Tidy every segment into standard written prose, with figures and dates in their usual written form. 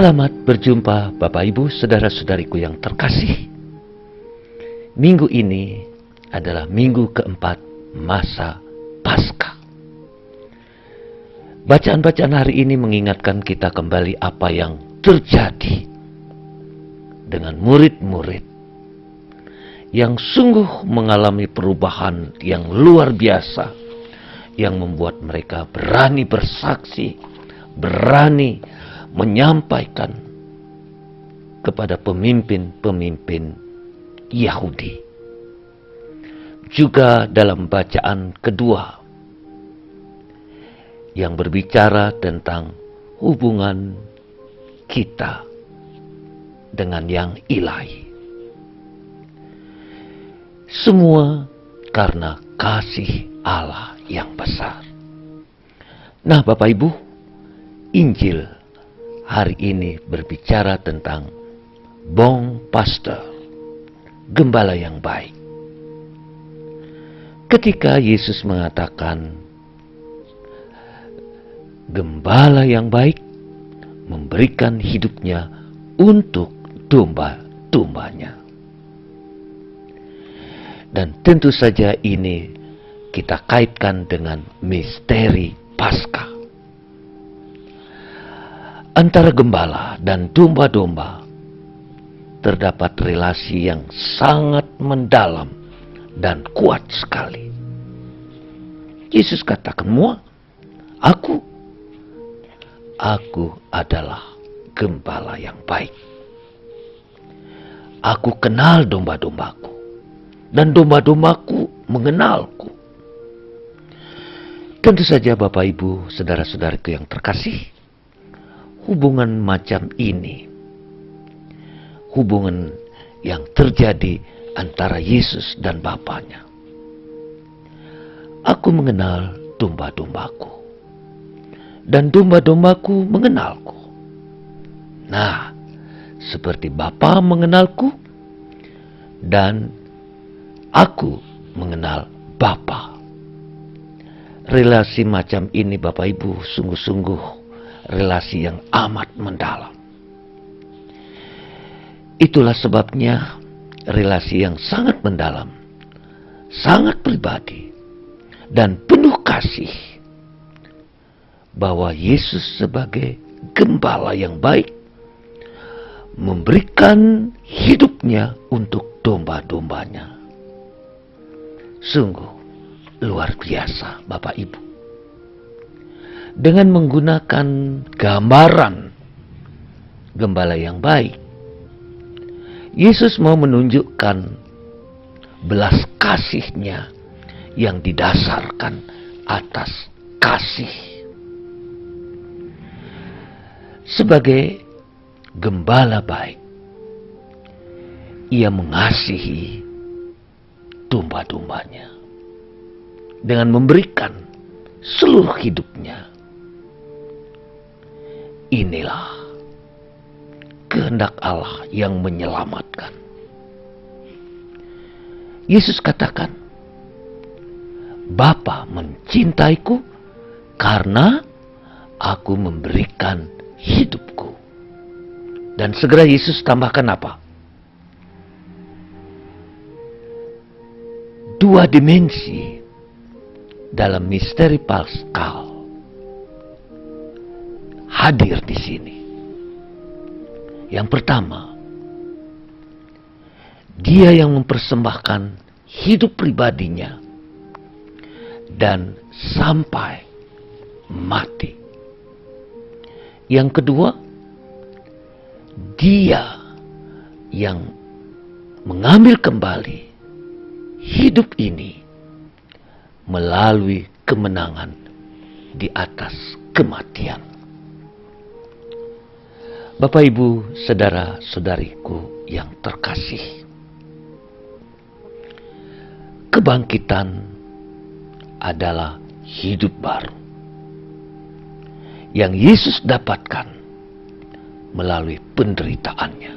Selamat berjumpa Bapak Ibu saudara-saudariku yang terkasih. Minggu ini adalah minggu keempat masa Paskah. Bacaan-bacaan hari ini mengingatkan kita kembali apa yang terjadi dengan murid-murid yang sungguh mengalami perubahan yang luar biasa, yang membuat mereka berani bersaksi, berani menyampaikan kepada pemimpin-pemimpin Yahudi. Juga dalam bacaan kedua yang berbicara tentang hubungan kita dengan yang ilahi. Semua karena kasih Allah yang besar. Nah, Bapak Ibu, Injil hari ini berbicara tentang bon pastor, gembala yang baik. Ketika Yesus mengatakan, gembala yang baik memberikan hidupnya untuk domba-dombanya. Dan tentu saja ini kita kaitkan dengan misteri Paskah. Antara gembala dan domba-domba terdapat relasi yang sangat mendalam dan kuat sekali. Yesus katakan, Aku adalah gembala yang baik. Aku kenal domba-dombaku, dan domba-dombaku mengenalku. Tentu saja Bapak Ibu, saudara-saudariku yang terkasih, hubungan macam ini, hubungan yang terjadi antara Yesus dan Bapanya. Aku mengenal domba-dombaku, dan domba-dombaku mengenalku. Nah, seperti Bapa mengenalku, dan aku mengenal Bapa. Relasi macam ini Bapak Ibu sungguh-sungguh relasi yang amat mendalam. Itulah sebabnya relasi yang sangat mendalam, sangat pribadi, dan penuh kasih, bahwa Yesus sebagai gembala yang baik memberikan hidupnya untuk domba-dombanya. Sungguh luar biasa Bapak Ibu. Dengan menggunakan gambaran gembala yang baik, Yesus mau menunjukkan belas kasihnya yang didasarkan atas kasih. Sebagai gembala baik, Ia mengasihi domba-dombanya dengan memberikan seluruh hidupnya. Inilah kehendak Allah yang menyelamatkan. Yesus katakan, Bapa mencintaiku karena aku memberikan hidupku. Dan segera Yesus tambahkan apa? Dua dimensi dalam misteri Paskah hadir di sini. Yang pertama, Dia yang mempersembahkan hidup pribadinya dan sampai mati. Yang kedua, Dia yang mengambil kembali hidup ini melalui kemenangan di atas kematian. Bapak Ibu, saudara-saudariku yang terkasih, kebangkitan adalah hidup baru yang Yesus dapatkan melalui penderitaannya.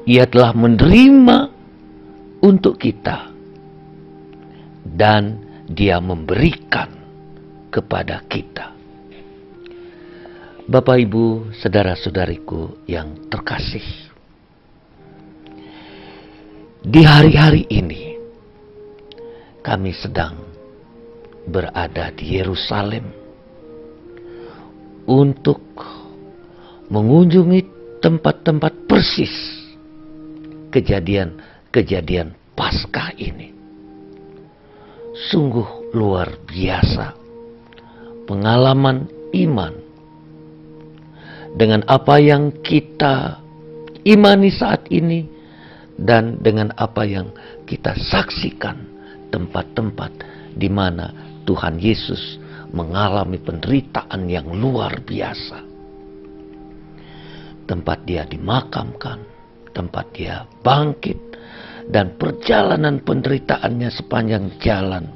Ia telah menerima untuk kita, dan Dia memberikan kepada kita. Bapak, Ibu, saudara-saudariku yang terkasih, di hari-hari ini kami sedang berada di Yerusalem untuk mengunjungi tempat-tempat persis kejadian Paskah ini. Sungguh luar biasa pengalaman iman dengan apa yang kita imani saat ini dan dengan apa yang kita saksikan, tempat-tempat di mana Tuhan Yesus mengalami penderitaan yang luar biasa. Tempat dia dimakamkan, tempat dia bangkit, dan perjalanan penderitaannya sepanjang jalan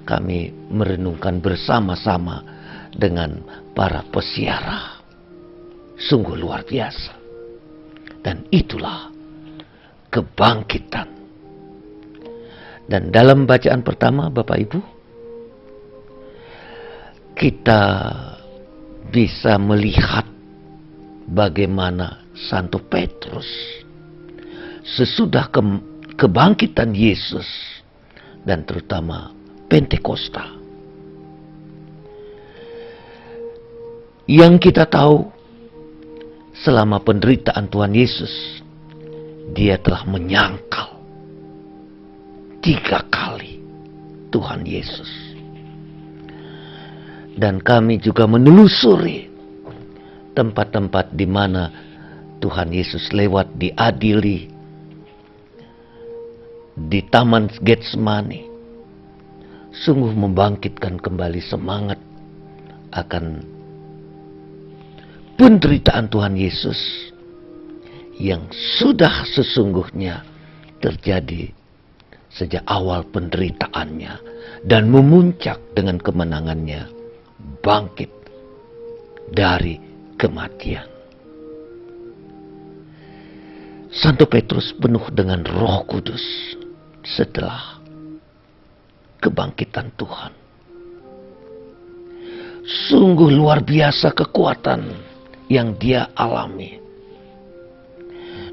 kami merenungkan bersama-sama dengan para pesiara. Sungguh luar biasa. Dan itulah kebangkitan. Dan dalam bacaan pertama, Bapak Ibu, kita bisa melihat bagaimana Santo Petrus sesudah kebangkitan Yesus dan terutama Pentakosta, yang kita tahu selama penderitaan Tuhan Yesus, dia telah menyangkal 3 kali Tuhan Yesus. Dan kami juga menelusuri tempat-tempat di mana Tuhan Yesus lewat diadili di Taman Getsemani. Sungguh membangkitkan kembali semangat akan penderitaan Tuhan Yesus yang sudah sesungguhnya terjadi sejak awal penderitaannya dan memuncak dengan kemenangannya bangkit dari kematian. Santo Petrus penuh dengan Roh Kudus setelah kebangkitan Tuhan. Sungguh luar biasa kekuatan yang dia alami.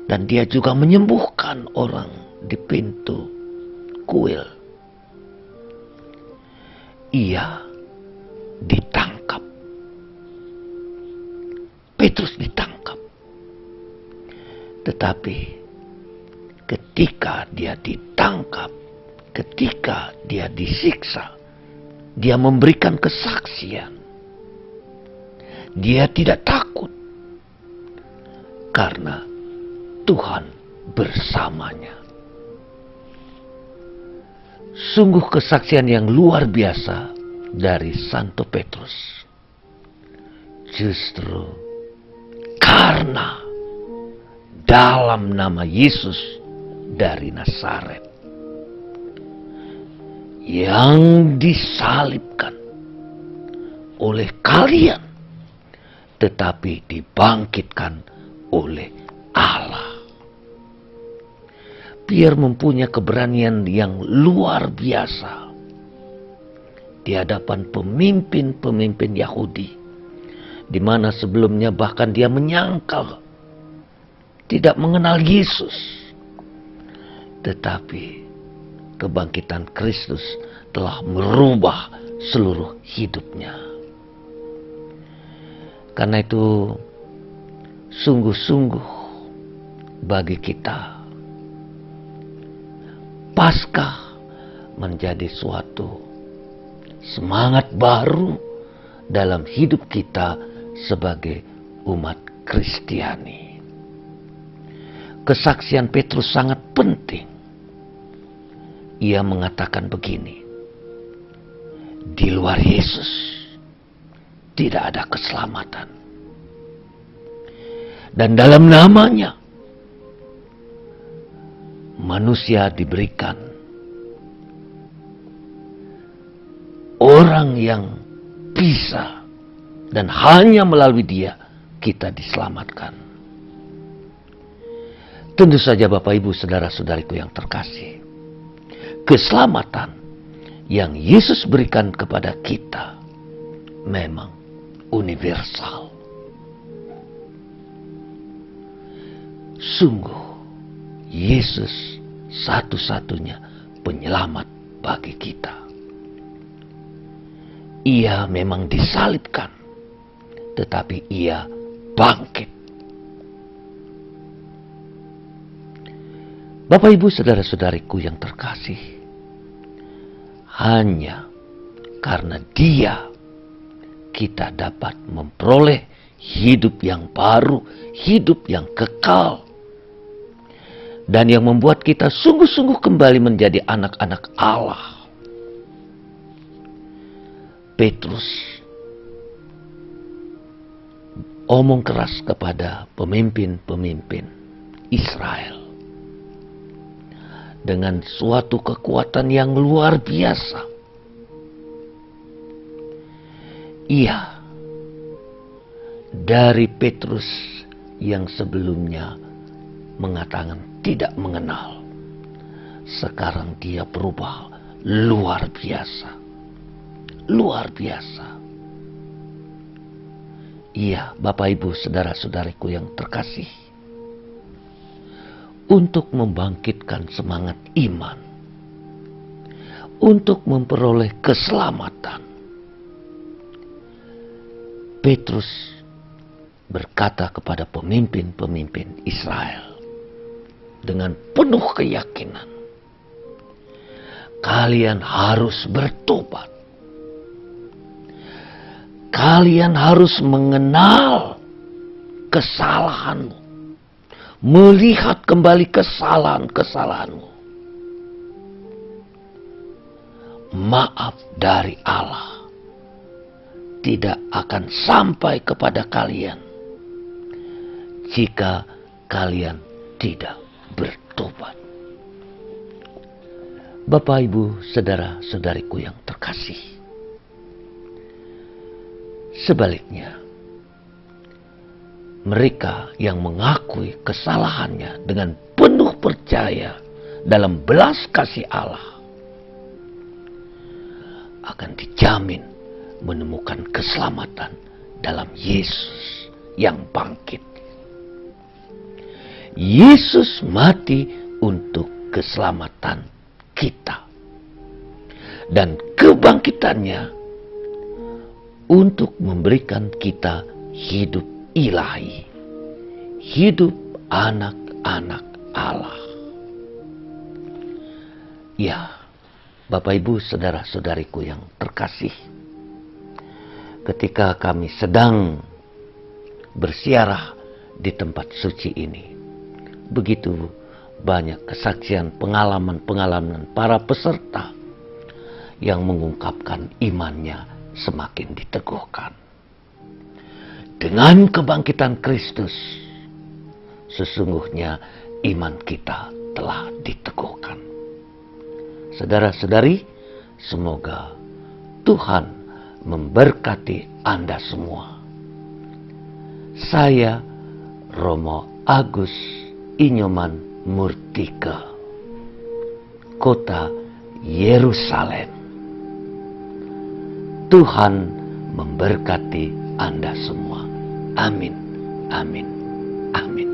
Dan dia juga menyembuhkan orang di pintu kuil. Ia ditangkap. Petrus ditangkap. Tetapi ketika dia ditangkap, ketika dia disiksa, dia memberikan kesaksian. Dia tidak takut karena Tuhan bersamanya. Sungguh kesaksian yang luar biasa dari Santo Petrus. Justru karena dalam nama Yesus dari Nazaret yang disalibkan oleh kalian, tetapi dibangkitkan oleh Allah. Pierre mempunyai keberanian yang luar biasa di hadapan pemimpin-pemimpin Yahudi, di mana sebelumnya bahkan dia menyangkal, tidak mengenal Yesus. Tetapi kebangkitan Kristus telah merubah seluruh hidupnya. Karena itu sungguh-sungguh bagi kita Paskah menjadi suatu semangat baru dalam hidup kita sebagai umat Kristiani. Kesaksian Petrus sangat penting. Ia mengatakan begini, di luar Yesus tidak ada keselamatan. Dan dalam namanya manusia diberikan orang yang bisa, dan hanya melalui dia kita diselamatkan. Tentu saja Bapak Ibu saudara-saudariku yang terkasih, keselamatan yang Yesus berikan kepada kita memang universal. sungguh Yesus satu-satunya penyelamat bagi kita. Ia memang disalibkan, tetapi ia bangkit. Bapak, Ibu, saudara-saudariku yang terkasih, hanya karena Dia kita dapat memperoleh hidup yang baru, hidup yang kekal, dan yang membuat kita sungguh-sungguh kembali menjadi anak-anak Allah. Petrus omong keras kepada pemimpin-pemimpin Israel dengan suatu kekuatan yang luar biasa. Ia dari Petrus yang sebelumnya mengatakan tidak mengenal, sekarang dia berubah luar biasa. Luar biasa. Iya, Bapak, Ibu, saudara-saudariku yang terkasih, untuk membangkitkan semangat iman, untuk memperoleh keselamatan, Petrus berkata kepada pemimpin-pemimpin Israel dengan penuh keyakinan, kalian harus bertobat. Kalian harus mengenal kesalahanmu, melihat kembali kesalahan-kesalahanmu. Maaf dari Allah tidak akan sampai kepada kalian jika kalian tidak bertobat. Bapak, Ibu, saudara-saudariku yang terkasih, sebaliknya, mereka yang mengakui kesalahannya dengan penuh percaya dalam belas kasih Allah akan dijamin menemukan keselamatan dalam Yesus yang bangkit. Yesus mati untuk keselamatan kita, dan kebangkitannya untuk memberikan kita hidup ilahi, hidup anak-anak Allah. Ya, Bapak, Ibu, saudara-saudariku yang terkasih, ketika kami sedang bersiarah di tempat suci ini, begitu banyak kesaksian, pengalaman-pengalaman para peserta yang mengungkapkan imannya semakin diteguhkan. Dengan kebangkitan Kristus, sesungguhnya iman kita telah diteguhkan. Saudara-saudari, semoga Tuhan memberkati Anda semua. Saya Romo Agus Inyoman Murtika, Kota Yerusalem. Tuhan memberkati Anda semua. Amin, amin, amin.